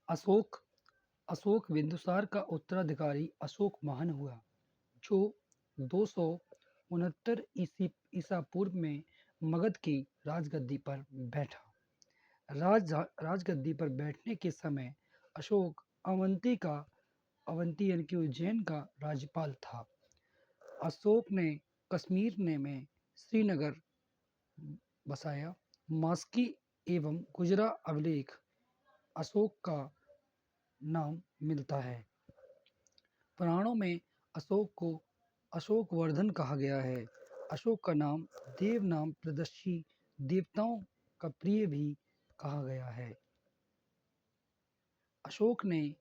अशोक अशोक बिंदुसार का उत्तराधिकारी अशोक महान हुआ, जो 269 ईसा पूर्व में मगध की राजगद्दी पर बैठा। राजगद्दी पर बैठने के समय अशोक अवंती यानी कि उज्जैन का राज्यपाल था। अशोक ने कश्मीर में श्रीनगर बसाया। मास्की एवं गुजरा अभिलेख अशोक का नाम मिलता है। पुराणों में अशोक को अशोकवर्धन कहा गया है। अशोक का नाम देव नाम प्रदर्शी देवताओं का प्रिय भी कहा गया है। अशोक ने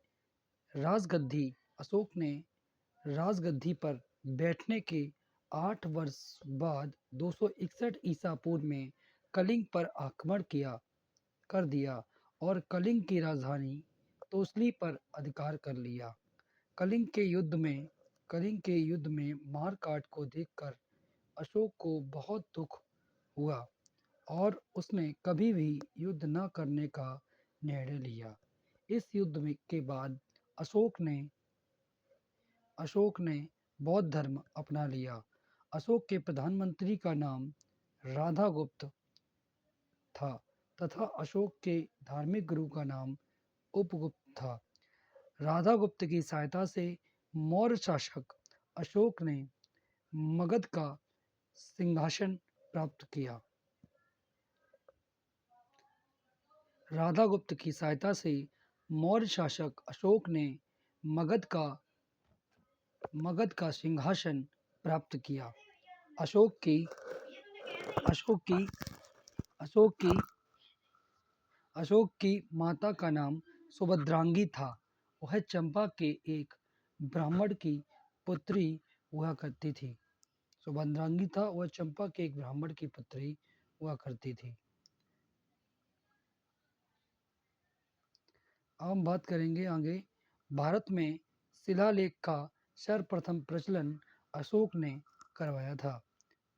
राजगद्दी अशोक ने राजगद्दी पर बैठने के 8 वर्ष बाद 261 ईसा पूर्व में कलिंग पर आक्रमण कर दिया और कलिंग की राजधानी तोसली पर अधिकार कर लिया। कलिंग के युद्ध में मार काट को देखकर अशोक को बहुत दुख हुआ और उसने कभी भी युद्ध न करने का निर्णय लिया। इस युद्ध के बाद अशोक ने बौद्ध धर्म अपना लिया। अशोक के प्रधानमंत्री का नाम राधागुप्त था तथा अशोक के धार्मिक गुरु का नाम उपगुप्त था। राधागुप्त की सहायता से मौर्य शासक अशोक ने मगध का सिंहासन प्राप्त किया। राधागुप्त की सहायता से मौर्य शासक अशोक ने मगध का सिंहासन प्राप्त किया। अशोक की अशोक की अशोक की अशोक की माता का नाम सुभद्रांगी था। वह चंपा के एक ब्राह्मण की पुत्री हुआ करती थी। सुभद्रांगी था वह चंपा के एक ब्राह्मण की पुत्री हुआ करती थी। अब हम बात करेंगे आगे। भारत में शिलालेख का सर्वप्रथम प्रचलन अशोक ने करवाया था।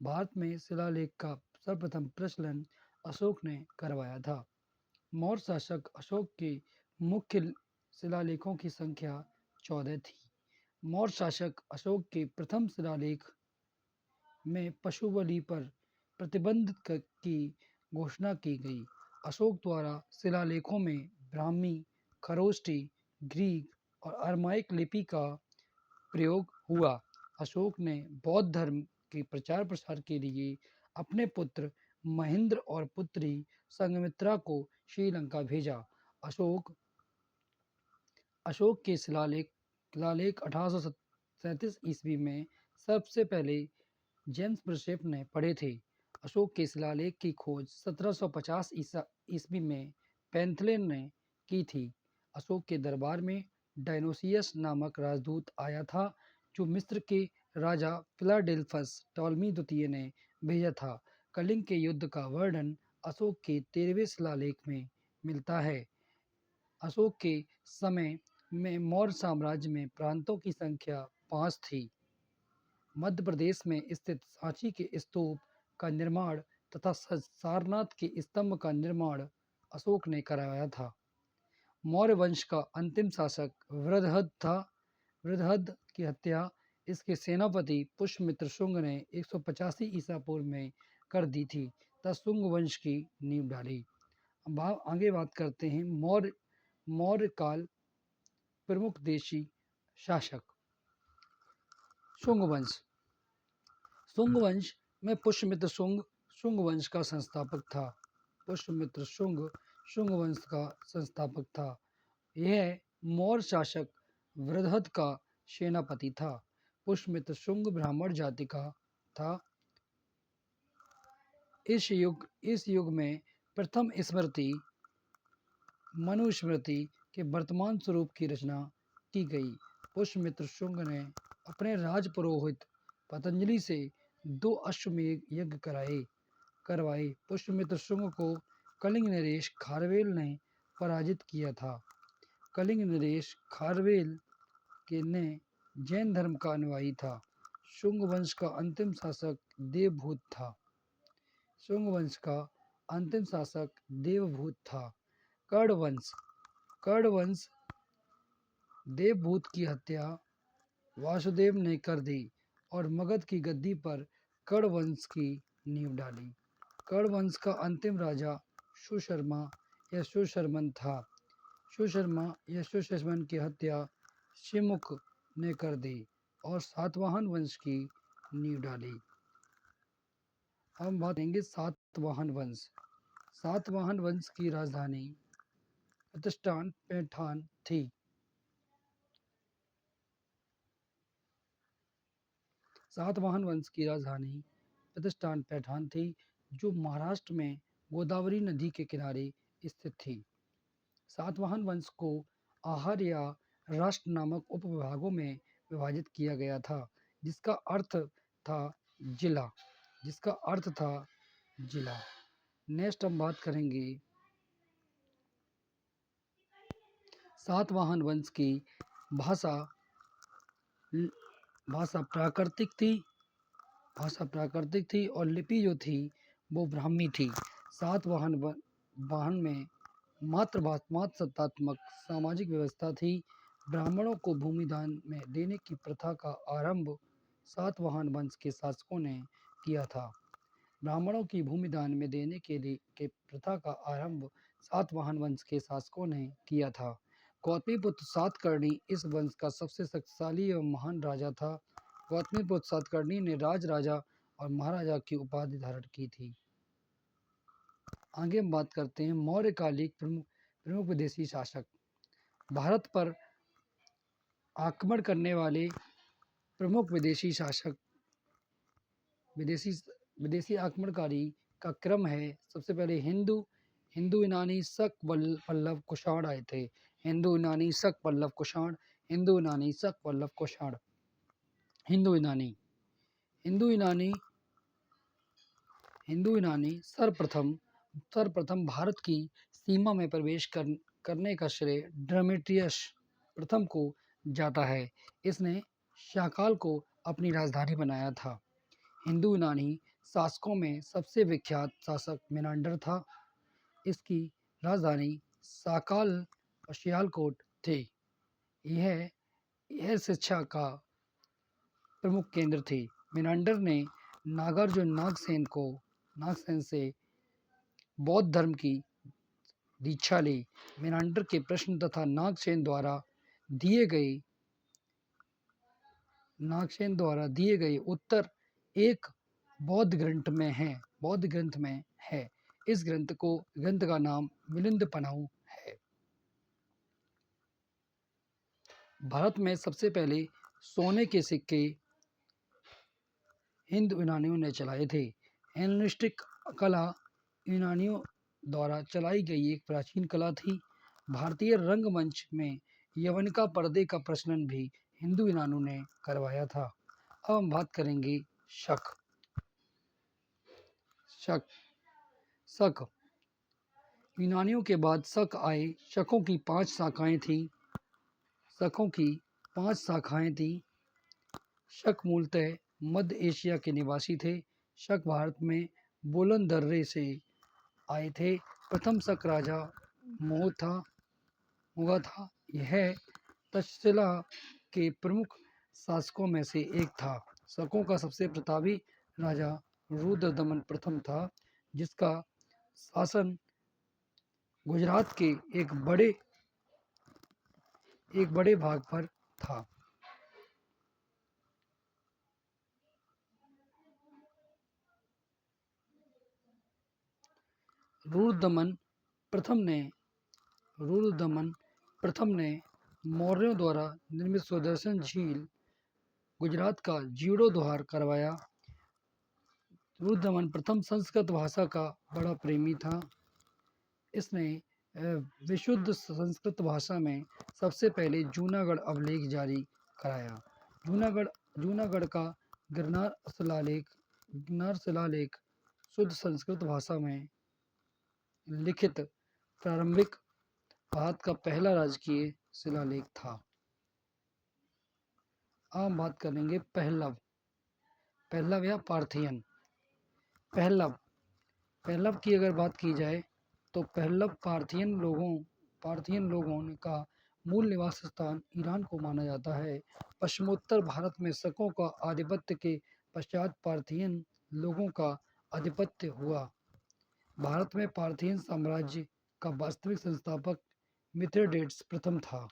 भारत में शिलालेख का सर्वप्रथम प्रचलन अशोक ने करवाया था। मौर्य शासक अशोक के मुख्य शिलालेखों की संख्या 14 थी। मौर्य शासक अशोक के प्रथम शिलालेख में पशु बलि पर प्रतिबंध की घोषणा की गई। अशोक द्वारा शिलालेखों में ब्राह्मी, खरोष्टी, ग्रीक और अरमाइक लिपि का प्रयोग हुआ। अशोक ने बौद्ध धर्म के प्रचार प्रसार के लिए अपने पुत्र महेंद्र और पुत्री संघमित्रा को श्रीलंका भेजा। अशोक के शिलालेख 1837 ईस्वी में सबसे पहले जेम्स ब्रशेफ ने पढ़े थे। अशोक के शिलालेख की खोज 1750 ईस्वी में पैंथलेन ने की थी। अशोक के दरबार में डायनोसियस नामक राजदूत आया था, जो मिस्र के राजा फिलाडेल्फस टॉलमी द्वितीय ने भेजा था। कलिंग के युद्ध का वर्णन अशोक के 13वें शिलालेख में मिलता है। अशोक के समय में मौर्य साम्राज्य में प्रांतों की संख्या 5 थी। मध्य प्रदेश में स्थित सांची के स्तूप का निर्माण तथा सारनाथ के स्तंभ का निर्माण अशोक ने करवाया था। मौर्य वंश का अंतिम शासक वृद्धहद था। वृद्धहद की हत्या इसके सेनापति पुष्यमित्र शुंग ने 185 ईसा पूर्व में कर दी थी तथा शुंग वंश की नींव डाली। अब आगे बात करते हैं मौर्य काल प्रमुख देशी शासक। शुंग वंश में पुष्यमित्र शुंग वंश का संस्थापक था। पुष्यमित्र शुंग वंश का संस्थापक था। यह मौर्य शासक वृद्धहद का सेनापति था। पुष्यमित्र शुंग ब्राह्मण जाति का था। इस युग में प्रथम स्मृति मनुस्मृति के वर्तमान स्वरूप की रचना की गई। पुष्यमित्र शुंग ने अपने राजपुरोहित पतंजलि से 2 अश्वमेध यज्ञ करवाए। पुष्यमित्र शुंग को कलिंग नरेश खारवेल ने पराजित किया था। कलिंग नरेश खारवेल ने जैन धर्म का अनुयायी था। शुंग वंश का अंतिम शासक देवभूत था। कर्ण कर्ण वंश देवभूत की हत्या वासुदेव ने कर दी और मगध की गद्दी पर कर्ण वंश की नींव डाली। कर्ण वंश का अंतिम राजा सुशर्मा या सुशर्मन था। सुशर्मा या सुशर्मन की हत्या शिमुख ने कर दी और सातवाहन वंश की नींव डाली। हम बात करेंगे सातवाहन वंश। सातवाहन वंश की राजधानी प्रतिष्ठान पैठान थी। सातवाहन वंश की राजधानी प्रतिष्ठान पैठान थी, जो महाराष्ट्र में गोदावरी नदी के किनारे स्थित थी। सातवाहन वंश को आहार या राष्ट्र नामक उपविभागों में विभाजित किया गया था, जिसका अर्थ था जिला। नेक्स्ट हम बात करेंगे सातवाहन वंश की भाषा प्राकृतिक थी और लिपि जो थी वो ब्राह्मी थी। सातवाहन में मातृसत्तात्मक सामाजिक व्यवस्था थी। ब्राह्मणों को भूमिदान में देने की प्रथा का आरंभ सातवाहन वंश के शासकों ने किया था। ब्राह्मणों की भूमिदान में देने के प्रथा का आरंभ सातवाहन वंश के शासकों ने किया था। गौतमीपुत्र सातकर्णी इस वंश का सबसे शक्तिशाली एवं महान राजा था। गौतमीपुत्र सातकर्णी ने राजा और महाराजा की उपाधि धारण की थी। आगे हम बात करते हैं मौर्यकालिक प्रमुख विदेशी शासक। भारत पर आक्रमण करने वाले प्रमुख विदेशी शासक विदेशी आक्रमणकारी का क्रम है। सबसे पहले हिंदू यूनानी शक पल्लव कुषाण आए थे। हिंदू यूनानी सर्वप्रथम भारत की सीमा में प्रवेश करने का श्रेय डेमेट्रियस प्रथम को जाता है। इसने शाकाल को अपनी राजधानी बनाया था। हिंदू यूनानी शासकों में सबसे विख्यात शासक मेनांडर था। इसकी राजधानी साकाल और सियालकोट थी। यह शिक्षा का प्रमुख केंद्र थी। मेनांडर ने नागार्जुन नागसेन से बौद्ध धर्म की दीक्षा ली। मेनांडर के प्रश्न तथा नागसेन द्वारा दिए गए उत्तर एक बौद्ध ग्रंथ में है। इस ग्रंथ का नाम मिलिंद पनाहु है। भारत में सबसे पहले सोने के सिक्के हिंदू यूनानियों ने चलाए थे। हेलेनिस्टिक कला यूनानियों द्वारा चलाई गई एक प्राचीन कला थी। भारतीय रंगमंच में यवनिका पर्दे का प्रचलन भी हिंदू यूनानियों ने करवाया था। अब हम बात करेंगे शक। यूनानियों के बाद शक आए। शकों की 5 शाखाएं थी। शक मूलतः मध्य एशिया के निवासी थे। शक भारत में बोलन दर्रे से आए थे। प्रथम शक राजा मुगा था। यह तक्षशिला के प्रमुख शासकों में से एक था। शकों का सबसे प्रतापी राजा रुद्रदमन प्रथम था, जिसका शासन गुजरात के एक बड़े भाग पर था। रुद्रदमन प्रथम ने मौर्यों द्वारा निर्मित सुदर्शन झील गुजरात का जीर्णोद्धार करवाया। रुद्रदमन प्रथम संस्कृत भाषा का बड़ा प्रेमी था। इसने विशुद्ध संस्कृत भाषा में सबसे पहले जूनागढ़ अभिलेख जारी कराया। जूनागढ़ का गिरनार शिलालेख शुद्ध संस्कृत भाषा में लिखित प्रारंभिक भारत का पहला राजकीय शिलालेख था। अब हम बात करेंगे पहलव या पार्थियन। पहलव की अगर बात की जाए तो पहलव पार्थियन लोगों पार्थियन लोगों का मूल निवास स्थान ईरान को माना जाता है। पश्चिमोत्तर भारत में शकों का आधिपत्य के पश्चात पार्थियन लोगों का आधिपत्य हुआ। भारत में पार्थियन साम्राज्य का वास्तविक संस्थापक मिथ्रेडेट्स प्रथम था।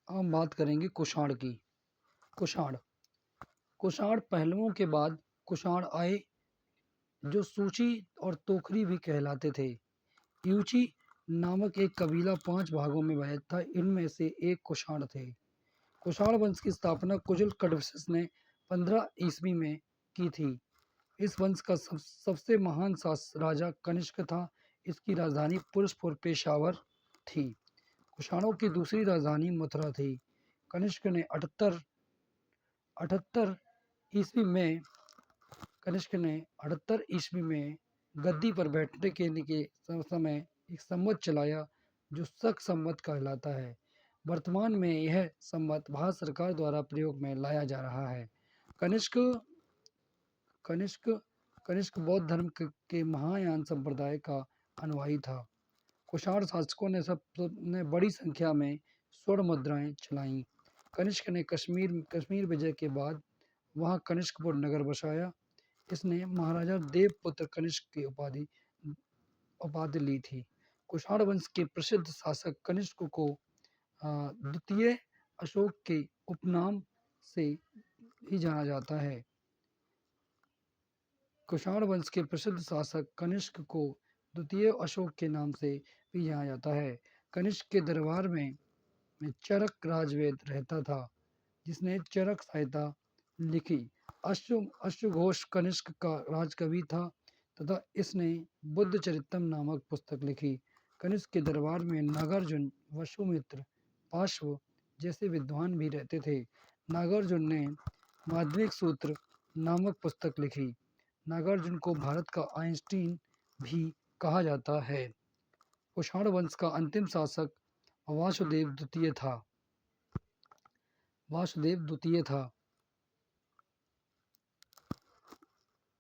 अब हम बात करेंगे कुषाण की। कुषाण कुषाण पहलुओं के बाद कुषाण आए, जो सूची और तोखरी भी कहलाते थे। यूची नामक एक कबीला 5 भागों में विभाजित था, इनमें से एक कुषाण थे। कुषाण वंश की स्थापना कुजल कडफिस ने 15 ईस्वी में की थी। इस वंश का सबसे महान राजा कनिष्क था। इसकी राजधानी पुरुषपुर पेशावर थी। कुषाणों की दूसरी राजधानी मथुरा थी। कनिष्क ने 78 ईस्वी में कनिष्क ने 78 ईस्वी में गद्दी पर बैठने के समय एक संवत चलाया, जो शक संवत कहलाता है। वर्तमान में यह संवत भारत सरकार द्वारा प्रयोग में लाया जा रहा है। कनिष्क कनिष्क कनिष्क बौद्ध धर्म के महायान संप्रदाय का अनुयायी था। कुषाण शासकों ने बड़ी संख्या में स्वर्ण मुद्राएं चलाईं। कनिष्क ने कश्मीर विजय के बाद वहां कनिष्कपुर नगर बसाया। इसने महाराजा देवपुत्र कनिष्क की उपाधि ली थी। कुषाण वंश के प्रसिद्ध शासक कनिष्क को द्वितीय अशोक के उपनाम से ही जाना जाता है। कुषाण वंश के प्रसिद्ध शासक कनिष्क को द्वितीय अशोक के नाम से भी जाना जाता है। कनिष्क के दरबार में चरक राजवेद रहता था, जिसने चरक संहिता लिखी। अश्वघोष कनिष्क का राजकवि था तथा इसने बुद्ध चरितम नामक पुस्तक लिखी। कनिष्क के दरबार में नागार्जुन, वसुमित्र, पार्श्व जैसे विद्वान भी रहते थे। नागार्जुन ने माध्यमिक सूत्र नामक पुस्तक लिखी। नागार्जुन को भारत का आइंस्टीन भी कहा जाता है। कुषाण वंश का अंतिम शासक वासुदेव द्वितीय था।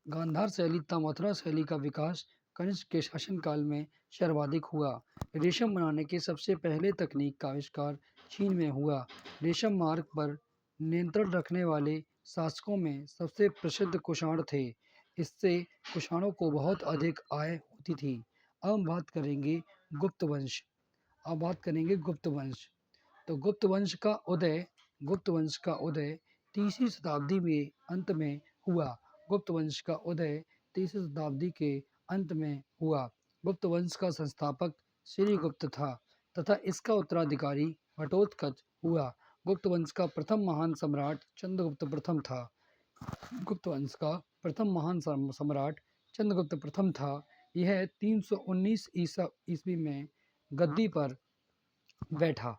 गांधार शैली तथा मथुरा शैली का विकास कनिष्क के शासनकाल में सर्वाधिक हुआ। रेशम बनाने के सबसे पहले तकनीक का आविष्कार चीन में हुआ। रेशम मार्ग पर नियंत्रण रखने वाले शासकों में सबसे प्रसिद्ध कुषाण थे। इससे कुषाणों को बहुत अधिक आय होती थी। अब हम बात करेंगे गुप्त वंश। तो गुप्त वंश का उदय तीसरी शताब्दी में अंत में हुआ। गुप्त वंश का उदय तीसरी शताब्दी के अंत में हुआ। गुप्त वंश का संस्थापक श्रीगुप्त था तथा इसका उत्तराधिकारी घटोत्कच हुआ। गुप्त वंश का प्रथम महान सम्राट चंद्रगुप्त प्रथम था। गुप्त वंश का प्रथम महान सम्राट चंद्रगुप्त प्रथम था। यह 319 ईस्वी में गद्दी पर बैठा।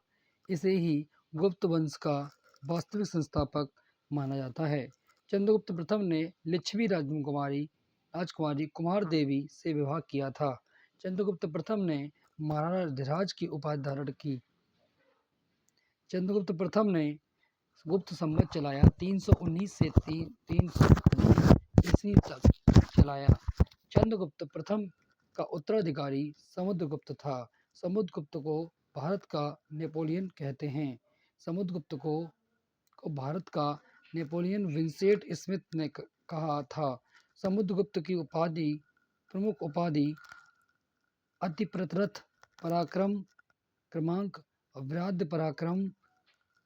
इसे ही गुप्त वंश का वास्तविक संस्थापक माना जाता है। चंद्रगुप्त प्रथम ने लिच्छवी राजकुमारी कुमार देवी से विवाह किया था। चंद्रगुप्त प्रथम ने महाराणा धिराज की उपाधि धारण की। चंद्रगुप्त प्रथम ने गुप्त संवत चलाया, 319 से 319 ईस्वी तक चलाया। चंद्रगुप्त प्रथम का उत्तराधिकारी समुद्रगुप्त था। समुद्रगुप्त को भारत का नेपोलियन कहते हैं। समुद्रगुप्त को भारत का नेपोलियन विंसेंट स्मिथ ने कहा था। समुद्रगुप्त की प्रमुख उपाधि अतिप्रथरथ, पराक्रम क्रमांक, व्याध पराक्रम,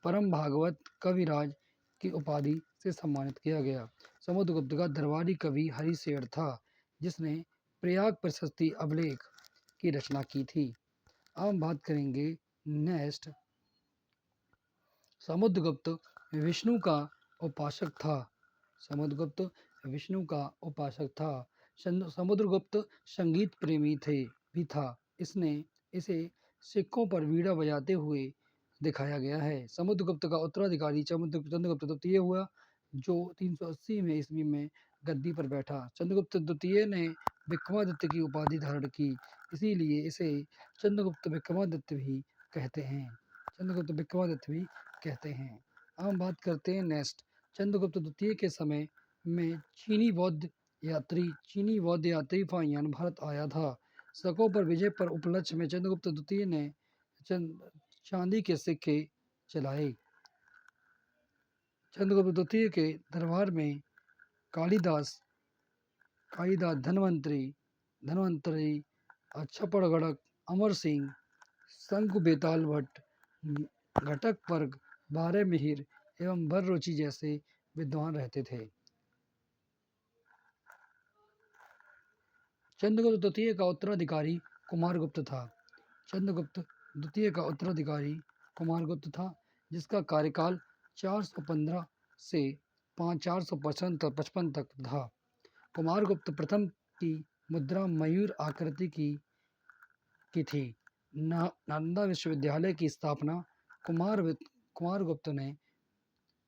परम भागवत, कविराज की उपाधि से सम्मानित किया गया। समुद्रगुप्त का दरबारी कवि हरिशेर था, जिसने प्रयाग प्रशस्ति अभिलेख की रचना की थी। अब हम बात करेंगे नेक्स्ट। समुद्रगुप्त विष्णु का उपासक था। समुद्रगुप्त संगीत प्रेमी भी था। इसे सिक्कों पर वीणा बजाते हुए दिखाया गया है। समुद्रगुप्त का उत्तराधिकारी चंद्रगुप्त द्वितीय हुआ, जो 380 में ईस्वी में गद्दी पर बैठा। चंद्रगुप्त द्वितीय ने विक्रमादित्य की उपाधि धारण की, इसीलिए इसे चंद्रगुप्त विक्रमादित्य भी कहते हैं। अब हम बात करते हैं नेक्स्ट चंद्रगुप्त द्वितीय के समय में चीनी बौद्ध यात्री फाहियान भारत आया था। शकों पर विजय पर उपलक्ष्य में चंद्रगुप्त द्वितीय ने चांदी के सिक्के चलाए। चंद्रगुप्त द्वितीय के दरबार में कालिदास कालिदास धनवंतरी छप्पड़गढ़ अमर सिंह शंकु बेताल भट्ट घटक पर्ग बारह मिहिर एवं भररुचि जैसे विद्वान रहते थे। चंद्रगुप्त द्वितीय का उत्तराधिकारी कुमारगुप्त था। चंद्रगुप्त द्वितीय का उत्तराधिकारी कुमारगुप्त था, जिसका कार्यकाल 415 से 455 तक था। कुमारगुप्त प्रथम की मुद्रा मयूर आकृति की थी। नालंदा विश्वविद्यालय की स्थापना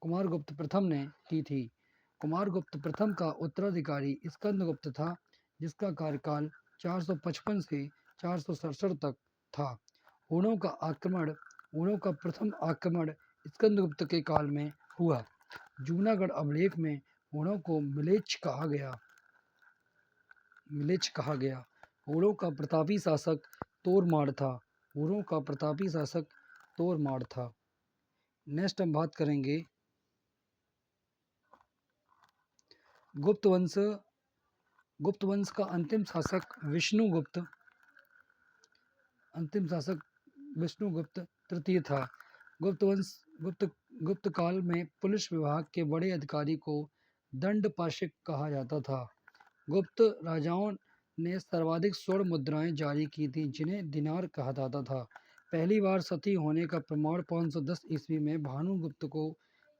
कुमारगुप्त प्रथम ने की थी। कुमारगुप्त प्रथम का उत्तराधिकारी स्कंदगुप्त था, जिसका कार्यकाल 455 से 467 तक था। हुणों का प्रथम आक्रमण स्कंदगुप्त के काल में हुआ। जूनागढ़ अभिलेख में हुणों को मिलेच्छ कहा गया। हुणों का प्रतापी शासक तोरमाड़ था। नेक्स्ट हम बात करेंगे गुप्त वंश का अंतिम शासक विष्णुगुप्त तृतीय था। गुप्त काल में पुलिस विभाग के बड़े अधिकारी को दंड पाशिक कहा जाता था। गुप्त राजाओं ने सर्वाधिक स्वर्ण मुद्राएं जारी की थी, जिन्हें दिनार कहा जाता था। पहली बार सती होने का प्रमाण 510 ईस्वी में भानुगुप्त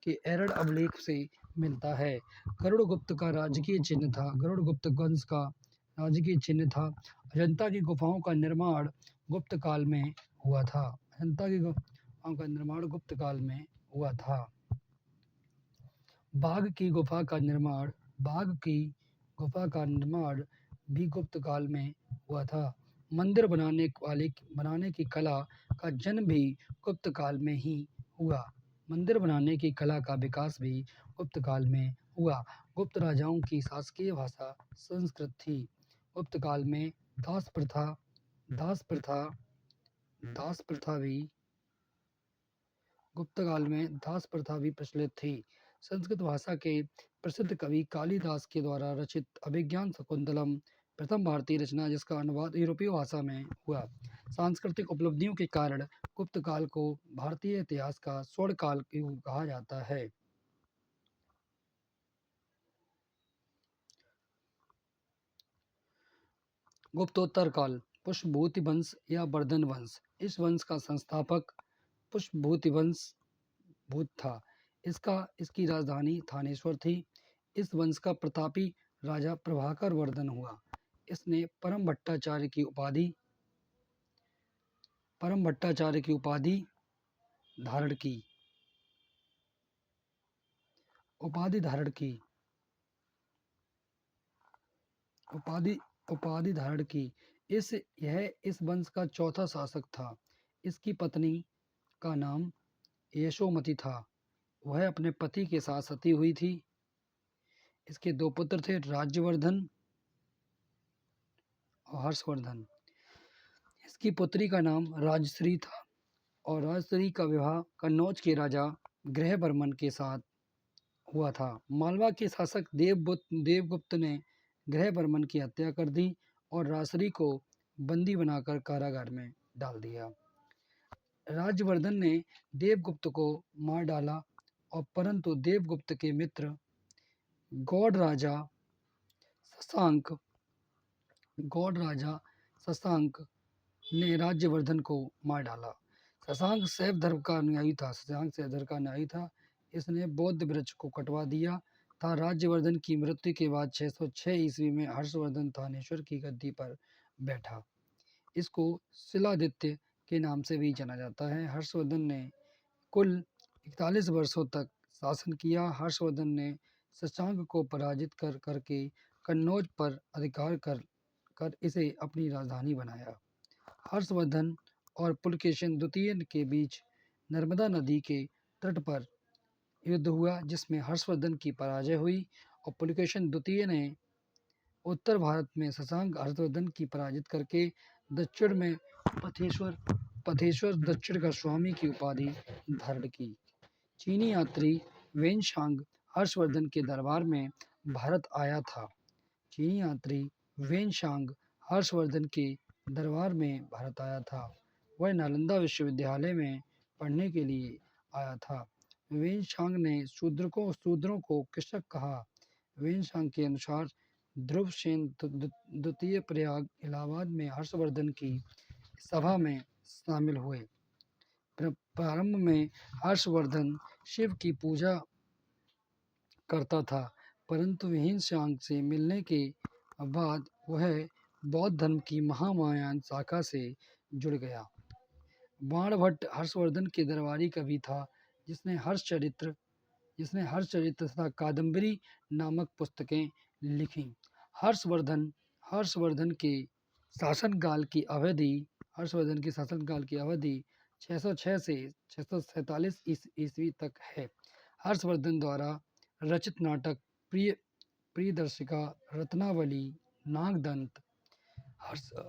के एरड़ अभिलेख से मिलता है। गरुड़गुप्त का राजकीय चिन्ह था। गरुड़गुप्त वंश का राजकीय चिन्ह था। अजंता की गुफाओं का निर्माण गुप्त काल में हुआ था। बाघ की गुफा का निर्माण भी गुप्त काल में हुआ था। मंदिर बनाने की कला का जन्म भी गुप्त काल में ही हुआ। मंदिर बनाने की कला का विकास भी गुप्त काल में हुआ। गुप्त राजाओं की शासकीय भाषा संस्कृत थी। गुप्त काल में दास प्रथा भी प्रचलित थी। संस्कृत भाषा के प्रसिद्ध कवि कालिदास के द्वारा रचित अभिज्ञान शाकुंतलम प्रथम भारतीय रचना, जिसका अनुवाद यूरोपीय भाषा में हुआ। सांस्कृतिक उपलब्धियों के कारण गुप्त काल को भारतीय इतिहास का स्वर्ण काल कहा जाता है। गुप्तोत्तर काल पुष्पभूति वंश या वर्धन वंश। इस वंश का संस्थापक पुष्पभूति भूत था। इसकी राजधानी थानेश्वर थी। इस वंश का प्रतापी राजा प्रभाकर वर्धन हुआ। इसने परम भट्टाचार्य की उपाधि धारण की। यह इस वंश का चौथा शासक था। इसकी पत्नी का नाम यशोमती था। वह अपने पति के साथ सती हुई थी। इसके दो पुत्र थे, राज्यवर्धन और हर्षवर्धन। इसकी पुत्री का नाम राजश्री था और राजश्री का विवाह कन्नौज के राजा ग्रहवर्मन के साथ हुआ था। मालवा के शासक देवगुप्त ने ग्रहवर्मन की हत्या कर दी और राजश्री को बंदी बनाकर कारागार में डाल दिया। राज्यवर्धन ने देवगुप्त को मार डाला और परंतु देवगुप्त के मित्र गौड़ राजा शशांक ने राज्यवर्धन को मार डाला। शशांक शैव धर्म का अनुयायी था। इसने बौद्ध वृक्ष को कटवा दिया था। राज्यवर्धन की मृत्यु के बाद 606 ईस्वी में हर्षवर्धन थानेश्वर की गद्दी पर बैठा। इसको शिलादित्य के नाम से भी जाना जाता है। हर्षवर्धन ने कुल 41 वर्षों तक शासन किया। हर्षवर्धन ने शशांक को पराजित करके कन्नौज पर अधिकार कर इसे अपनी राजधानी बनाया। हर्षवर्धन और पुलकेशिन द्वितीय के बीच नर्मदा नदी के तट पर युद्ध हुआ जिसमें हर्षवर्धन की पराजय हुई और पुलकेशन द्वितीय ने उत्तर भारत में शशांक हर्षवर्धन की पराजित करके दक्षिण में पथेश्वर पथेश्वर दक्षिण का स्वामी की उपाधि धारण की। चीनी यात्री वेनशांग हर्षवर्धन के दरबार में भारत आया था। चीनी यात्री वेनशांग हर्षवर्धन के दरबार में भारत आया था। वह नालंदा विश्वविद्यालय में पढ़ने के लिए आया था। वेनशांग ने शूद्रों को कृषक कहा। वेनशांग के अनुसार ध्रुवसेन द्वितीय प्रयाग इलाहाबाद में हर्षवर्धन की सभा में शामिल हुए। प्रारंभ में हर्षवर्धन शिव की पूजा करता था, परंतु वेनशांग से मिलने के बाद वह बौद्ध धर्म की महायान शाखा से जुड़ गया। बाणभट्ट हर्षवर्धन के दरबारी कवि था जिसने हर्षचरित्र तथा कादम्बरी नामक पुस्तकें लिखीं। हर्षवर्धन के शासनकाल की अवधि 606 से 647 ईस्वी तक है। हर्षवर्धन द्वारा रचित नाटक प्रियदर्शिका, रत्नावली, नागदंत।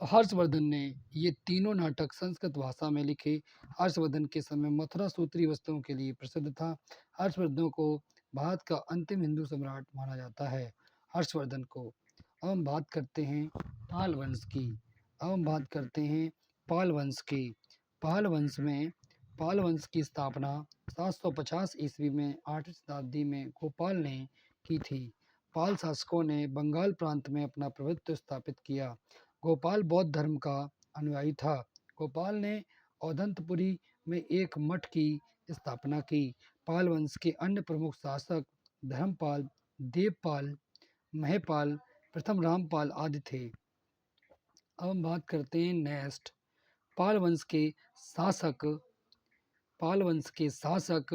हर्षवर्धन ने ये तीनों नाटक संस्कृत भाषा में लिखे। हर्षवर्धन के समय मथुरा सूत्री वस्त्रों के लिए प्रसिद्ध था। हर्षवर्धन को भारत का अंतिम हिंदू सम्राट माना जाता है। हर्षवर्धन को अब हम बात करते हैं पाल वंश की। पाल वंश की स्थापना 750 ईस्वी में 8वीं शताब्दी में गोपाल ने की थी। पाल शासकों ने बंगाल प्रांत में अपना प्रभुत्व स्थापित किया। गोपाल बौद्ध धर्म का अनुयायी था। गोपाल ने औदंतपुरी में एक मठ की स्थापना की। पाल वंश के अन्य प्रमुख शासक धर्मपाल, देवपाल, महपाल, प्रथम रामपाल आदि थे। अब हम बात करते हैं नेक्स्ट पाल वंश के शासक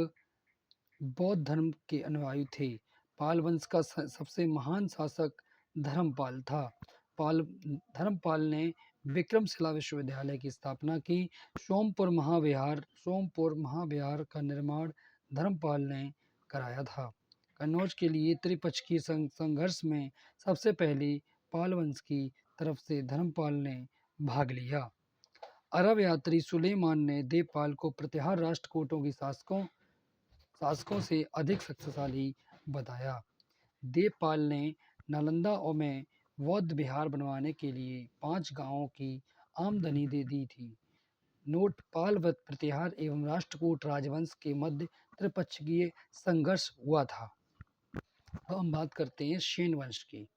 बौद्ध धर्म के अनुयायी थे। पाल वंश का सबसे महान शासक धर्मपाल था। धर्मपाल ने विक्रमशिला विश्वविद्यालय की स्थापना की। सोमपुर महाविहार का निर्माण धर्मपाल ने कराया था। कन्नौज के लिए त्रिपक्षीय संघर्ष में सबसे पहले पाल वंश की तरफ से धर्मपाल ने भाग लिया। अरब यात्री सुलेमान ने देवपाल को प्रतिहार राष्ट्रकूटों की शासकों से अधिक शक्तिशाली बताया। देवपाल ने नालंदा में बौद्ध विहार बनवाने के लिए 5 गांवों की आमदनी दे दी थी। नोट: पाल प्रतिहार एवं राष्ट्रकूट राजवंश के मध्य त्रिपक्षीय संघर्ष हुआ था। अब हम बात करते हैं सेन वंश की।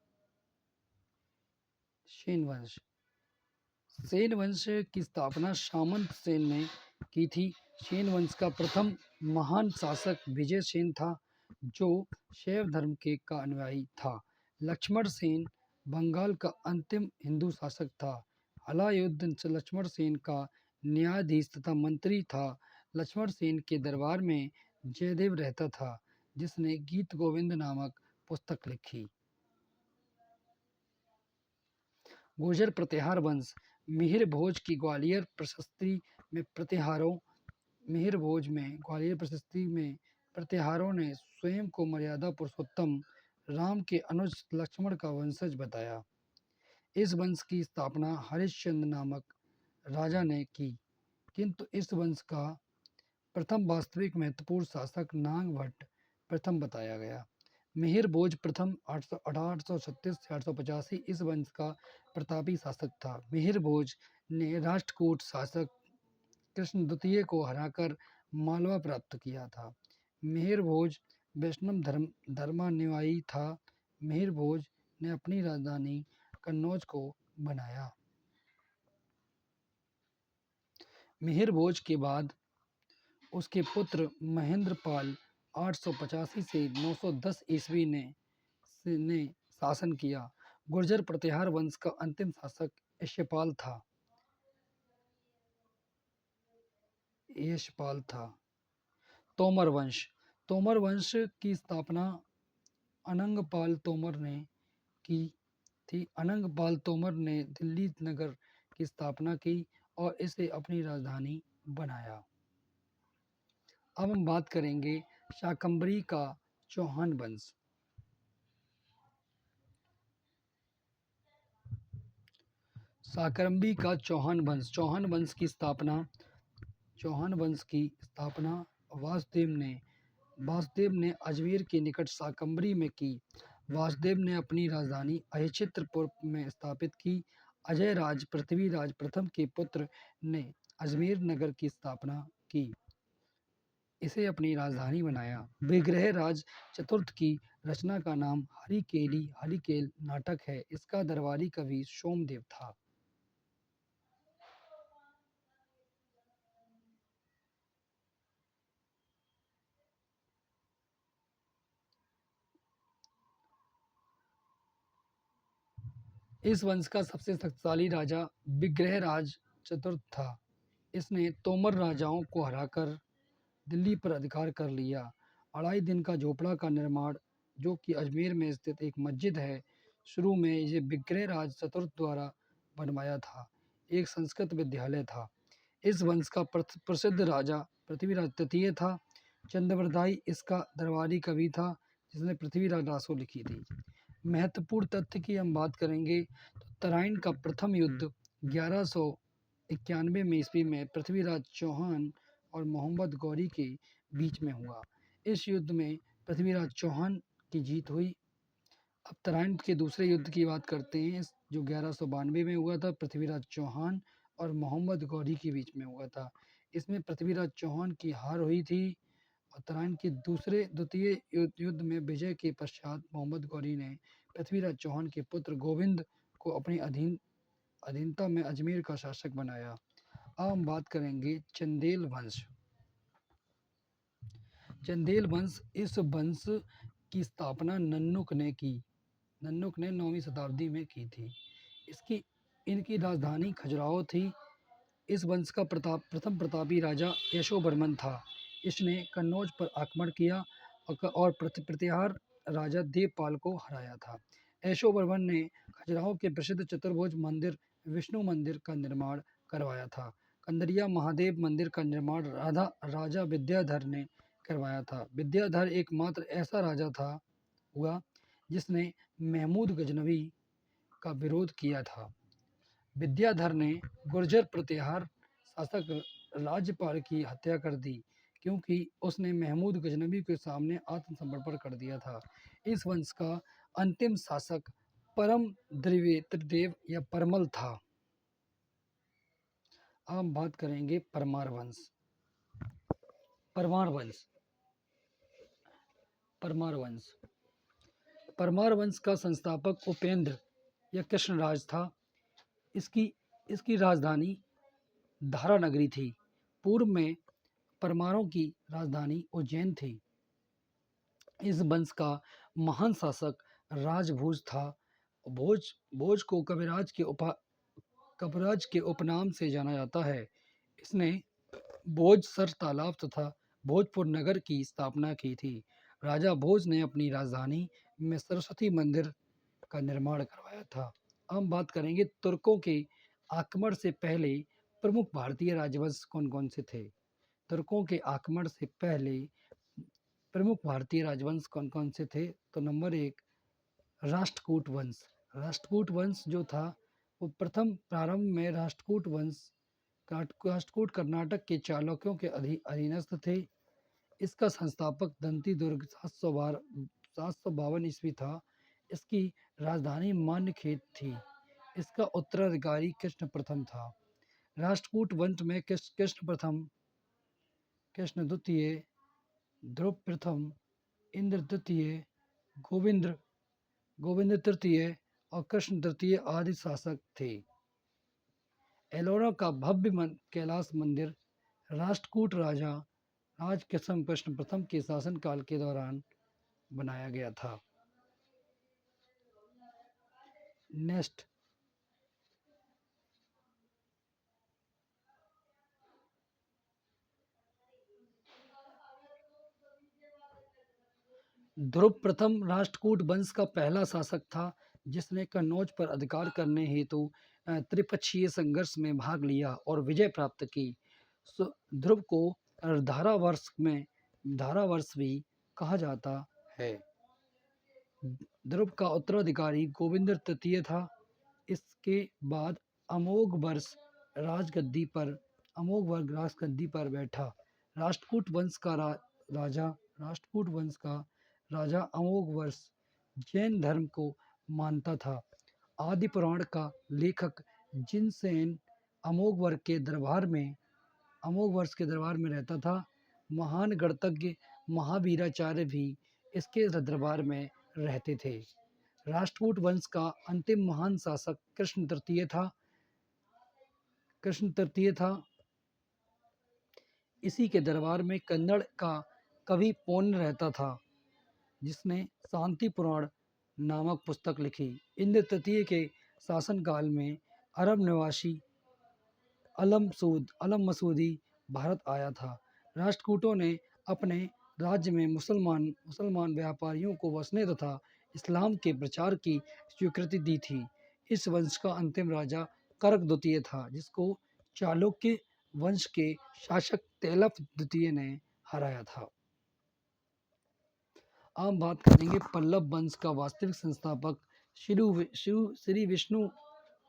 सेन वंश की स्थापना सामंत सेन ने की थी। सेन वंश का प्रथम महान शासक विजय सेन था, जो शैव धर्म का अनुयायी था। लक्ष्मण सेन बंगाल का अंतिम हिंदू शासक था। अलाउद्दीन लक्ष्मण सेन का न्यायाधीश तथा मंत्री था। लक्ष्मण सेन के दरबार में जयदेव रहता था, जिसने गीत गोविंद नामक पुस्तक लिखी। गुर्जर प्रतिहार वंश मिहिर भोज की ग्वालियर प्रशस्ति में प्रतिहारों ने स्वयं को मर्यादा पुरुषोत्तम राम के अनुज लक्ष्मण का वंशज बताया। इस वंश की स्थापना हरिश्चंद्र नामक राजा ने की, किंतु इस वंश का प्रथम वास्तविक महत्वपूर्ण शासक नागभट्ट प्रथम बताया गया। मिहिर भोज प्रथम 836 से 885 इस वंश का प्रतापी शासक था। मिहिर भोज ने राष्ट्रकूट शासक कृष्ण द्वितीय को हराकर मालवा प्राप्त किया था। मिहिर भोज वैष्णव धर्मानुयायी था। मिहिर भोज ने अपनी राजधानी कन्नौज को बनाया। मिहिर भोज के बाद उसके पुत्र महेंद्रपाल 885 से 910 ईस्वी ने शासन किया। गुर्जर प्रतिहार वंश का अंतिम शासक यशपाल था। तोमर वंश की स्थापना अनंगपाल तोमर ने की थी। अनंगपाल तोमर ने दिल्ली नगर की स्थापना की और इसे अपनी राजधानी बनाया। अब हम बात करेंगे शाकंभरी का चौहान वंश। शाकंभरी का चौहान वंश। चौहान वंश की स्थापना वासुदेव ने अजमेर के निकट शाकंभरी में की। वासुदेव ने अपनी राजधानी अहिचित्रपुर में स्थापित की। अजयराज पृथ्वीराज प्रथम के पुत्र ने अजमेर नगर की स्थापना की, इसे अपनी राजधानी बनाया। विग्रहराज चतुर्थ की रचना का नाम हरिकेल नाटक है। इसका दरबारी कवि सोमदेव था। इस वंश का सबसे शक्तिशाली राजा विग्रहराज चतुर्थ था। इसने तोमर राजाओं को हराकर दिल्ली पर अधिकार कर लिया। अढ़ाई दिन का झोपड़ा का निर्माण, जो कि अजमेर में स्थित एक मस्जिद है, शुरू में ये विग्रहराज चतुर्थ द्वारा बनवाया था। एक संस्कृत विद्यालय था। इस वंश का प्रसिद्ध राजा पृथ्वीराज तृतीय था। चंद्रवरदाई इसका दरबारी कवि था, जिसने पृथ्वीराज रासो लिखी थी। महत्वपूर्ण तथ्य की हम बात करेंगे तो तराइन का प्रथम युद्ध 1191 में ईस्वी में पृथ्वीराज चौहान और मोहम्मद गौरी के बीच में हुआ। इस युद्ध में पृथ्वीराज चौहान की जीत हुई। अब तराइन के दूसरे युद्ध की बात करते हैं, जो 1192 में हुआ था। पृथ्वीराज चौहान और मोहम्मद गौरी के बीच में हुआ था। इसमें पृथ्वीराज चौहान की हार हुई थी और तराइन के द्वितीय युद्ध में विजय के पश्चात मोहम्मद गौरी ने पृथ्वीराज चौहान के पुत्र गोविंद को अपनी अधीनता में अजमेर का शासक बनाया। अब हम बात करेंगे चंदेल वंश। चंदेल वंश, इस वंश की स्थापना नन्नुक ने 9वीं शताब्दी में की थी। इनकी राजधानी खजुराहो थी। इस वंश का प्रथम प्रतापी राजा यशोवर्मन था। इसने कन्नौज पर आक्रमण किया और प्रतिहार राजा देवपाल को हराया था। यशोवर्मन ने खजुराहो के प्रसिद्ध चतुर्भुज मंदिर विष्णु मंदिर का निर्माण करवाया था। कंदरिया महादेव मंदिर का निर्माण राजा विद्याधर ने करवाया था। विद्याधर एकमात्र ऐसा राजा हुआ जिसने महमूद गजनवी का विरोध किया था। विद्याधर ने गुर्जर प्रतिहार शासक राज्यपाल की हत्या कर दी, क्योंकि उसने महमूद गजनवी के सामने आत्मसमर्पण कर दिया था। इस वंश का अंतिम शासक परम त्रिदेव या परमल था। अब हम बात करेंगे परमार वंश। परमार वंश का संस्थापक उपेंद्र या कृष्णराज था। इसकी राजधानी धारा नगरी थी। पूर्व में परमारों की राजधानी उज्जैन थी। इस वंश का महान शासक राजभोज था। भोज को कविराज के उपनाम से जाना जाता है। इसने भोजसर तालाब तथा भोजपुर नगर की स्थापना की थी। राजा भोज ने अपनी राजधानी में सरस्वती मंदिर का निर्माण करवाया था। हम बात करेंगे तुर्कों के आक्रमण से पहले प्रमुख भारतीय राजवंश कौन कौन से थे। तुर्कों के आक्रमण से पहले प्रमुख भारतीय राजवंश कौन कौन से थे, तो नंबर 1 राष्ट्रकूट वंश। राष्ट्रकूट वंश जो था वो प्रथम प्रारंभ में राष्ट्रकूट कर्नाटक के चालुक्यों के अधीनस्थ थे। इसका संस्थापक दंती दुर्ग 752 ईस्वी था। इसकी राजधानी मान्यखेत थी। इसका उत्तराधिकारी कृष्ण प्रथम था। राष्ट्रकूट वंश में कृष्ण प्रथम, कृष्ण द्वितीय, ध्रुव प्रथम, इंद्र द्वितीय, गोविंद तृतीय और कृष्ण तृतीय आदि शासक थे। एलोरा का भव्य कैलाश मंदिर राष्ट्रकूट राजा कृष्ण प्रथम के शासनकाल के दौरान बनाया गया था। नेक्स्ट, ध्रुव प्रथम राष्ट्रकूट वंश का पहला शासक था, जिसने कन्नौज पर अधिकार करने हेतु त्रिपक्षीय संघर्ष में भाग लिया और विजय प्राप्त की। ध्रुव को धारावर्ष में धारावर्ष भी कहा जाता है। ध्रुव का उत्तराधिकारी गोविंद तृतीय था। इसके बाद अमोघ वर्ष राजगद्दी पर अमोघ वर्ग राजगद्दी पर बैठा। राष्ट्रकूट वंश का राजा राष्ट्रकूट वंश का राजा अमोघ वर्ष जैन धर्म को मानता था। आदि पुराण का लेखक जिनसेन अमोघ वर्ग के दरबार में अमोघ वर्ष के दरबार में रहता था। महान गणतज्ञ महावीराचार्य भी इसके दरबार में रहते थे। राष्ट्रकूट वंश का अंतिम महान शासक कृष्ण तृतीय था। इसी के दरबार में कन्नड़ का कवि पौन्न रहता था, जिसने शांति पुराण नामक पुस्तक लिखी। इंद्र तृतीय के शासनकाल में अरब निवासी अलम मसूदी भारत आया था। राष्ट्रकूटों ने अपने राज्य में मुसलमान व्यापारियों को बसने तथा इस्लाम के प्रचार की स्वीकृति दी थी। इस वंश का अंतिम राजा कर्क द्वितीय था, जिसको चालुक्य वंश के शासक तेलफ द्वितीय ने हराया था। अब बात करेंगे पल्लव वंश का वास्तविक संस्थापक श्री विष्णु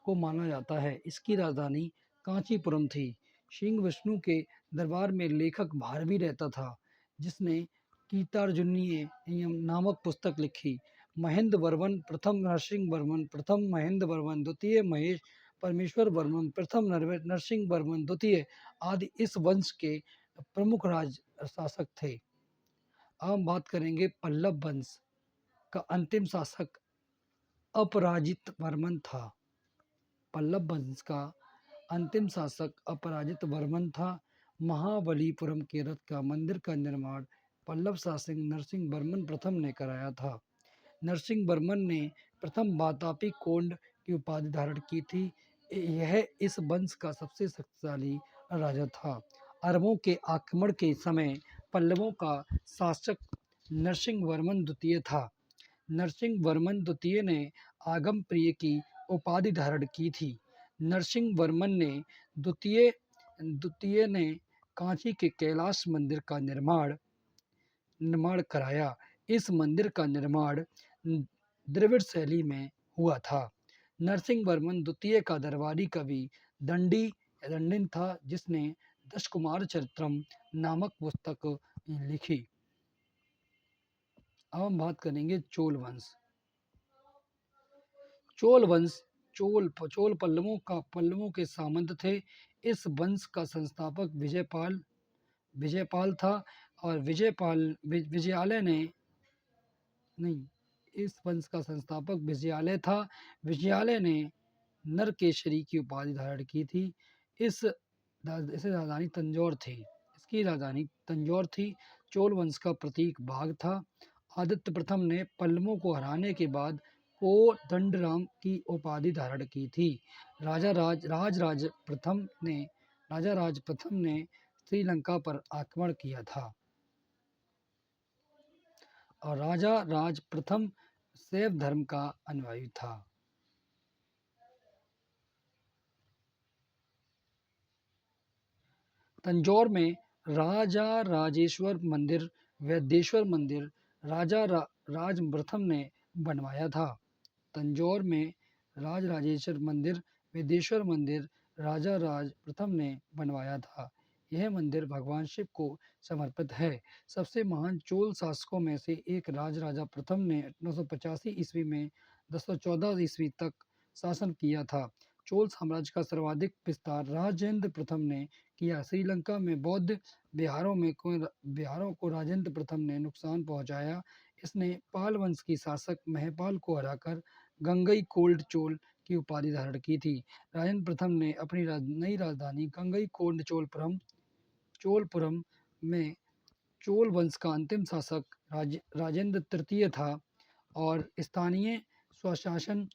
को माना जाता है। इसकी राजधानी कांचीपुरम थी। श्री विष्णु के दरबार में लेखक भारवी रहता था, जिसने गीतार्जुनीय नामक पुस्तक लिखी। महेंद्र वर्मन प्रथम, नरसिंह वर्मन प्रथम, महेंद्र वर्मन द्वितीय, महेश परमेश्वर वर्मन प्रथम, नरसिंह वर्मन द्वितीय आदि इस वंश के प्रमुख राज शासक थे। अब हम बात करेंगे पल्लव वंश का अंतिम शासक अपराजित वर्मन था। पल्लव वंश का अंतिम शासक अपराजित वर्मन था। महाबलीपुरम के रथ का मंदिर का निर्माण पल्लव शासक नरसिंह वर्मन प्रथम ने कराया था। नरसिंह वर्मन ने प्रथम वातापी कोंड की उपाधि धारण की थी। यह इस वंश का सबसे शक्तिशाली राजा था। अरबों के आक्रमण के समय पल्लवों का शासक नरसिंह वर्मन द्वितीय था। नरसिंह वर्मन द्वितीय ने आगम प्रिय की उपाधि धारण की थी। नरसिंह वर्मन ने द्वितीय ने कांची के कैलाश मंदिर का निर्माण कराया। इस मंदिर का निर्माण द्रविड़ शैली में हुआ था। नरसिंह वर्मन द्वितीय का दरबारी कवि दंडिन था, जिसने दशकुमार चरित्रम नामक पुस्तक लिखी। अब हम बात करेंगे चोल वंश। चोल पल्लवों के सामंत थे। इस वंश का संस्थापक विजयपाल था और इस वंश का संस्थापक विजयालय था। विजयालय ने नरकेशरी की उपाधि धारण की थी। इसकी राजधानी तंजौर थी। चोल वंश का प्रतीक बाघ था। आदित्य प्रथम ने पल्लवों को हराने के बाद कोदंडराम की उपाधि धारण की थी। राजा राज प्रथम ने श्रीलंका पर आक्रमण किया था और राजा राज प्रथम शैव धर्म का अनुयायी था। तंजौर में राजा राजेश्वर मंदिर, वैद्येश्वर मंदिर राजा राज प्रथम ने बनवाया था। तंजौर में राजेश्वर मंदिर, वैद्येश्वर मंदिर राजा राज प्रथम ने बनवाया था। यह मंदिर भगवान शिव को समर्पित है। सबसे महान चोल शासकों में से एक राजा प्रथम ने 985 ईस्वी में 1014 ईस्वी तक शासन किया था। चोल साम्राज्य का सर्वाधिक विस्तार राजेंद्र प्रथम ने किया। श्रीलंका में बौद्ध बिहारों को राजेंद्र प्रथम ने नुकसान पहुंचाया। इसने पाल वंश की शासक महपाल को हराकर गंगईकोंड चोल की उपाधि धारण की थी। राजेंद्र प्रथम ने अपनी नई राजधानी गंगईकोंड चोलपुरम में चोल वंश का अंतिम शासक राजेंद्र तृतीय था और स्थानीय स्वशासन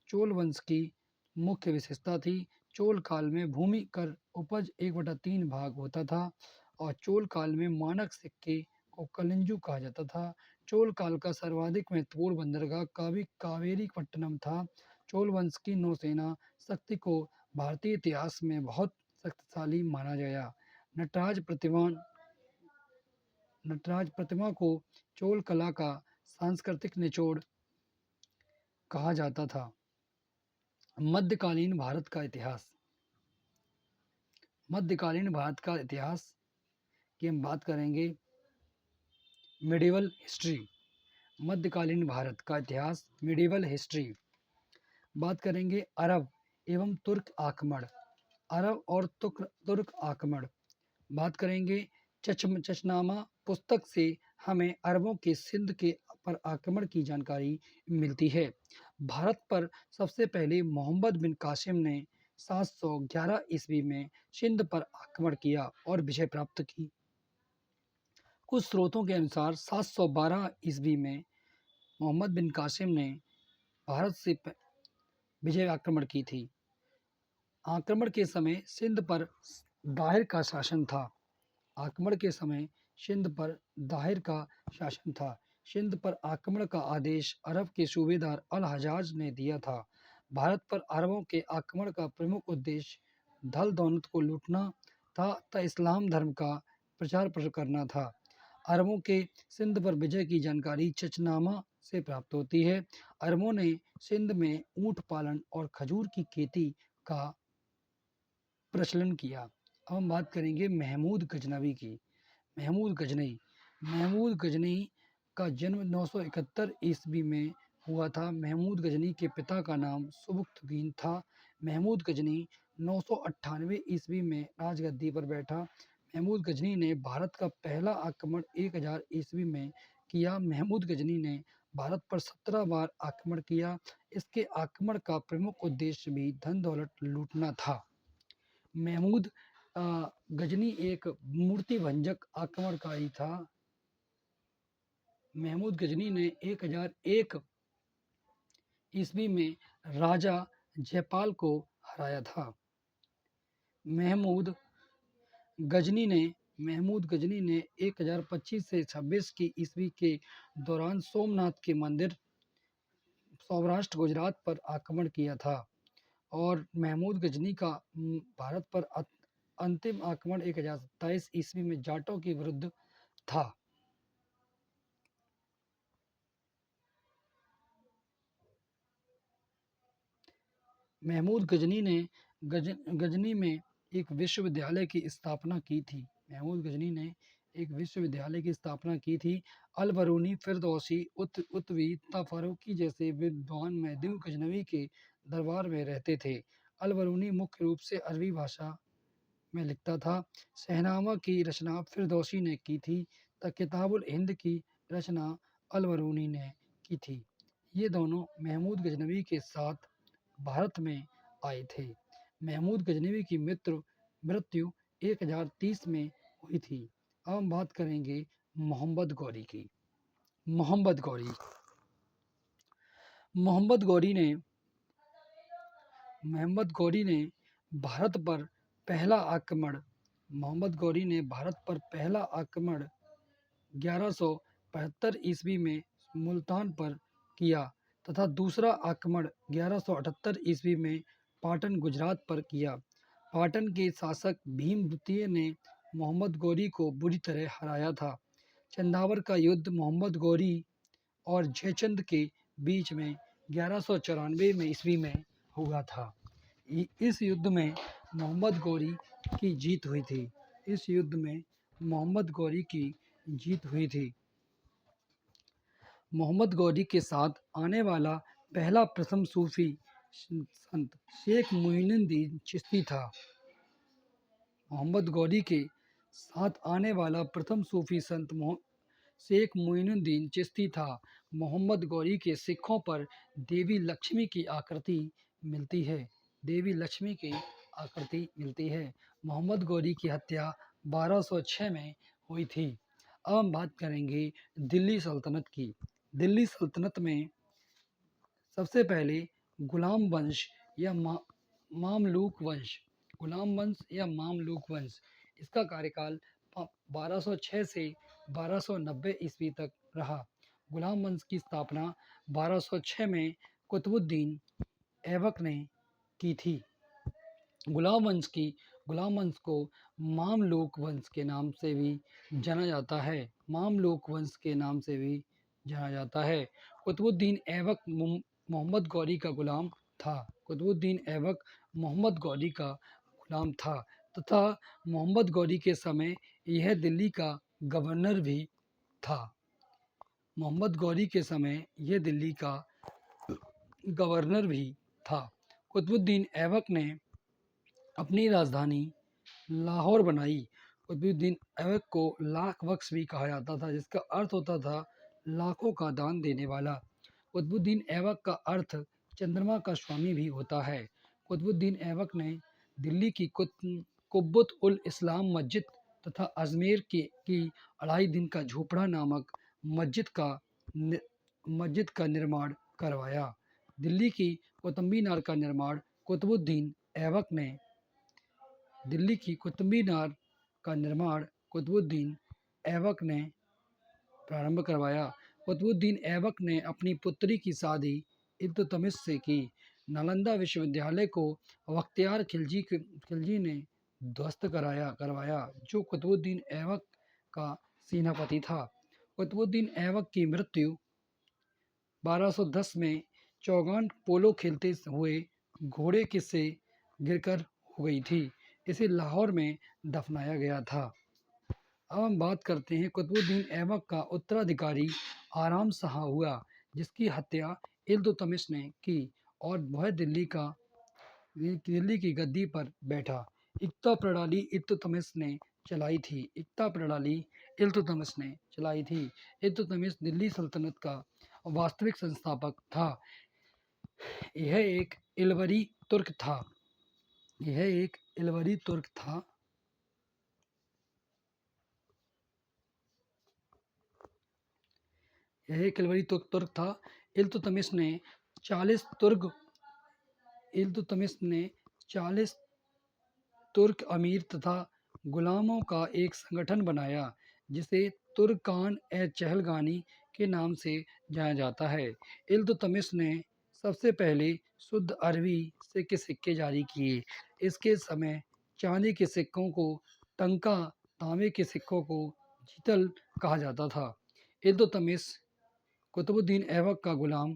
चोल वंश की मुख्य विशेषता थी। चोल काल में भूमि कर उपज 1/3 भाग होता था और चोल काल में मानक सिक्के को कलिंजु कहा जाता था। चोल काल का सर्वाधिक महत्वपूर्ण बंदरगाह कावेरीपट्टनम था। चोल वंश की नौसेना शक्ति को भारतीय इतिहास में बहुत शक्तिशाली माना गया। नटराज प्रतिमा नटराज प्रतिमा को चोल कला का सांस्कृतिक निचोड़ कहा जाता था। मध्यकालीन भारत का इतिहास। मध्यकालीन भारत का इतिहास की हम बात करेंगे। Medieval history. मध्यकालीन भारत का इतिहास, मिडिवल हिस्ट्री। बात करेंगे अरब एवं तुर्क आक्रमण। अरब और तुर्क आक्रमण। बात करेंगे चचनामा पुस्तक से हमें अरबों के सिंध के पर आक्रमण की जानकारी मिलती है। भारत पर सबसे पहले मोहम्मद बिन कासिम ने 711 ईस्वी में सिंध पर आक्रमण किया और विजय प्राप्त की। कुछ स्रोतों के अनुसार 712 ईस्वी में मोहम्मद बिन कासिम ने भारत से विजय आक्रमण की थी। आक्रमण के समय सिंध पर दाहिर का शासन था। आक्रमण के समय सिंध पर दाहिर का शासन था। सिंध पर आक्रमण का आदेश अरब के सूबेदार अल हजाज ने दिया था। भारत पर अरबों के आक्रमण का प्रमुख उद्देश्य धन दौलत को लूटना था तथा इस्लाम धर्म का प्रचार करना था। अरबों के सिंध पर विजय की जानकारी चचनामा से प्राप्त होती है। अरबों ने सिंध में ऊंट पालन और खजूर की खेती का प्रचलन किया। अब हम बात करेंगे महमूद गजनवी की। महमूद गजनी का जन्म 971 ईस्वी में हुआ था। महमूद गजनी के पिता का नाम सुबुक्तगीन था। महमूद गजनी 998 ईस्वी में राजगद्दी पर बैठा। महमूद गजनी ने भारत का पहला आक्रमण 1000 ईस्वी में किया। महमूद गजनी ने भारत पर 17 बार आक्रमण किया। इसके आक्रमण का प्रमुख उद्देश्य भी धन दौलत लूटना था। महमूद गजनी एक मूर्ति भंजक आक्रमणकारी था। महमूद गजनी ने 1001 ईस्वी में राजा जयपाल को हराया था। महमूद गजनी ने 1025 से 26 की ईस्वी के दौरान सोमनाथ के मंदिर सौराष्ट्र गुजरात पर आक्रमण किया था। और महमूद गजनी का भारत पर अंतिम आक्रमण 1027 ईस्वी में जाटों के विरुद्ध था। महमूद गजनी ने गजनी में एक विश्वविद्यालय की स्थापना की थी। महमूद गजनी ने एक विश्वविद्यालय की स्थापना की थी। अल बरूनी, फिरदौसी, उत्वी तथा फारूकी जैसे विद्वान महमूद गजनवी के दरबार में रहते थे। अल बरूनी मुख्य रूप से अरबी भाषा में लिखता था। शहनामा की रचना फिरदौसी ने की थी तथा किताबुल हिंद की रचना अल बरूनी ने की थी। ये दोनों महमूद गजनवी के साथ भारत में आए थे। महमूद गजनवी की मृत्यु 1030 में हुई थी। अब हम बात करेंगे मोहम्मद गौरी की। मोहम्मद गौरी ने भारत पर पहला आक्रमण 1175 ईस्वी में मुल्तान पर किया तथा दूसरा आक्रमण 1178 ईस्वी में पाटन गुजरात पर किया। पाटन के शासक भीम द्वितीय ने मोहम्मद गौरी को बुरी तरह हराया था। चंदावर का युद्ध मोहम्मद गौरी और जयचंद के बीच में 1194 में ईस्वी में हुआ था। इस युद्ध में मोहम्मद गौरी की जीत हुई थी। मोहम्मद गौरी के साथ आने वाला पहला प्रथम सूफी संत शेख मोइनुद्दीन चिश्ती था। मोहम्मद गौरी के साथ आने वाला प्रथम सूफी संत शेख मोइनुद्दीन चिश्ती था। मोहम्मद गौरी के सिक्कों पर देवी लक्ष्मी की आकृति मिलती है। मोहम्मद गौरी की हत्या 1206 में हुई थी। अब हम बात करेंगे दिल्ली सल्तनत की। दिल्ली सल्तनत में सबसे पहले गुलाम वंश या मामलूक वंश इसका कार्यकाल 1206 से 1290 ईस्वी तक रहा। गुलाम वंश की स्थापना 1206 में कुतुबुद्दीन ऐबक ने की थी। गुलाम वंश को मामलूक वंश के नाम से भी जाना जाता है। मामलूक वंश के नाम से भी जाना जाता है। कुतुबुद्दीन ऐबक मोहम्मद गौरी का गुलाम था। कुतुबुद्दीन ऐबक मोहम्मद गौरी का गुलाम था तथा मोहम्मद गौरी के समय यह दिल्ली का गवर्नर भी था। मोहम्मद गौरी के समय यह दिल्ली का गवर्नर भी था। कुतुबुद्दीन ऐबक ने अपनी राजधानी लाहौर बनाई। कुतुबुद्दीन ऐबक को लाख बख्श भी कहा जाता था, जिसका अर्थ होता था लाखों का दान देने वाला। कुतुबुद्दीन ऐबक का अर्थ चंद्रमा का स्वामी भी होता है। कुतुबुद्दीन ऐबक ने दिल्ली की कुब्बत उल इस्लाम मस्जिद तथा अजमेर की 2.5 दिन का झोपड़ा नामक मस्जिद का निर्माण करवाया। दिल्ली की कुतुब मीनार का निर्माण कुतुबुद्दीन ऐबक ने दिल्ली की कुतुब मीनार का निर्माण कुतुबुद्दीन ऐबक ने प्रारंभ करवाया। कुतुबुद्दीन ऐबक ने अपनी पुत्री की शादी इल्तुतमिश से की। नालंदा विश्वविद्यालय को बख्तियार खिलजी ने ध्वस्त करवाया, जो कुतुबुद्दीन ऐबक का सेनापति था। कुतुबुद्दीन ऐबक की मृत्यु 1210 में चौगान पोलो खेलते हुए घोड़े से गिरकर हो गई थी। इसे लाहौर में दफनाया गया था। अब हम बात करते हैं कुतुबुद्दीन ऐबक का उत्तराधिकारी आराम शाह हुआ, जिसकी हत्या इल्तुतमिश ने की और वह दिल्ली की गद्दी पर बैठा। इक्ता प्रणाली इल्तुतमिश ने चलाई थी। इक्ता प्रणाली इल्तुतमिश ने चलाई थी। इल्तुतमिश दिल्ली सल्तनत का वास्तविक संस्थापक था। यह एक इलवरी तुर्क था। यह एक इलवरी तुर्क था। यह एक इलवरी तुर्क था। इल्तुतमिश ने 40 तुर्क अमीर तथा गुलामों का एक संगठन बनाया, जिसे तुर्कान ए चहलगानी के नाम से जाना जाता है। इल्तुतमिश ने सबसे पहले शुद्ध अरबी के सिक्के जारी किए। इसके समय चांदी के सिक्कों को टंका, तांबे के सिक्कों को जीतल कहा जाता था। इल्तुतमिश कुतुबुद्दीन ऐबक का गुलाम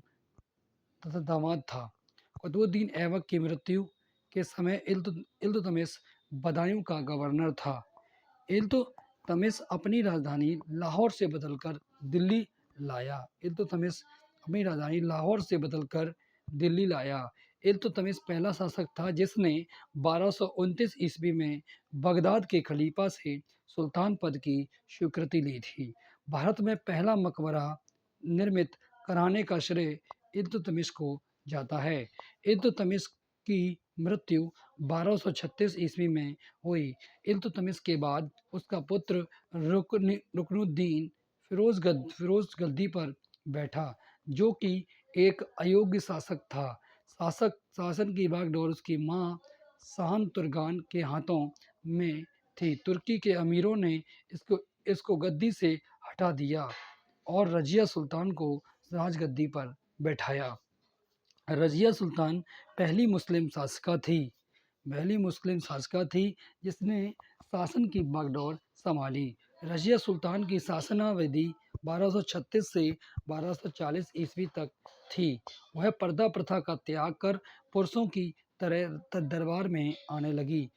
तथा दामाद था। कुतुबुद्दीन ऐबक की मृत्यु के समय इल्तुतमिश बदायूं का गवर्नर था। इल्तुतमिश अपनी राजधानी लाहौर से बदलकर दिल्ली लाया। इल्तुतमिश पहला शासक था जिसने 1229 ईस्वी में बगदाद के खलीफा से सुल्तान पद की स्वीकृति ली थी। भारत में पहला मकबरा निर्मित कराने का श्रेय इल्तुतमिश को जाता है। इल्तुतमिश की मृत्यु 1236 ईस्वी में हुई। इल्तुतमिश के बाद उसका पुत्र रुकनुद्दीन फिरोज गद्दी पर बैठा, जो कि एक अयोग्य शासक था। शासन की बागडोर उसकी मां शाहन तुर्गान के हाथों में थी। तुर्की के अमीरों ने इसको गद्दी से हटा दिया और रजिया सुल्तान को राजगद्दी पर बैठाया। रजिया सुल्तान पहली मुस्लिम शासिका थी जिसने शासन की बागडोर संभाली। रजिया सुल्तान की शासनावधि 1236 से 1240 ईस्वी तक थी। वह पर्दा प्रथा का त्याग कर पुरुषों की तरह दरबार में आने लगी।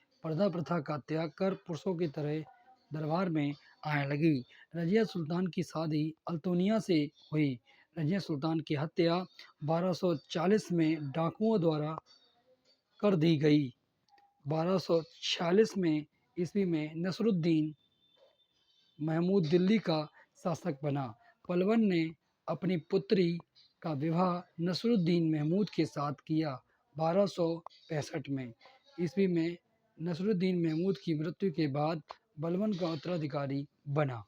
रजिया सुल्तान की शादी अल्तुनिया से हुई। रजिया सुल्तान की हत्या 1240 में डाकुओं द्वारा कर दी गई। 1246 ईस्वी में नसरुद्दीन महमूद दिल्ली का शासक बना। पलवन ने अपनी पुत्री का विवाह नसरुद्दीन महमूद के साथ किया। 1265 ईस्वी में नसरुद्दीन महमूद की मृत्यु के बाद बलबन का उत्तराधिकारी बना।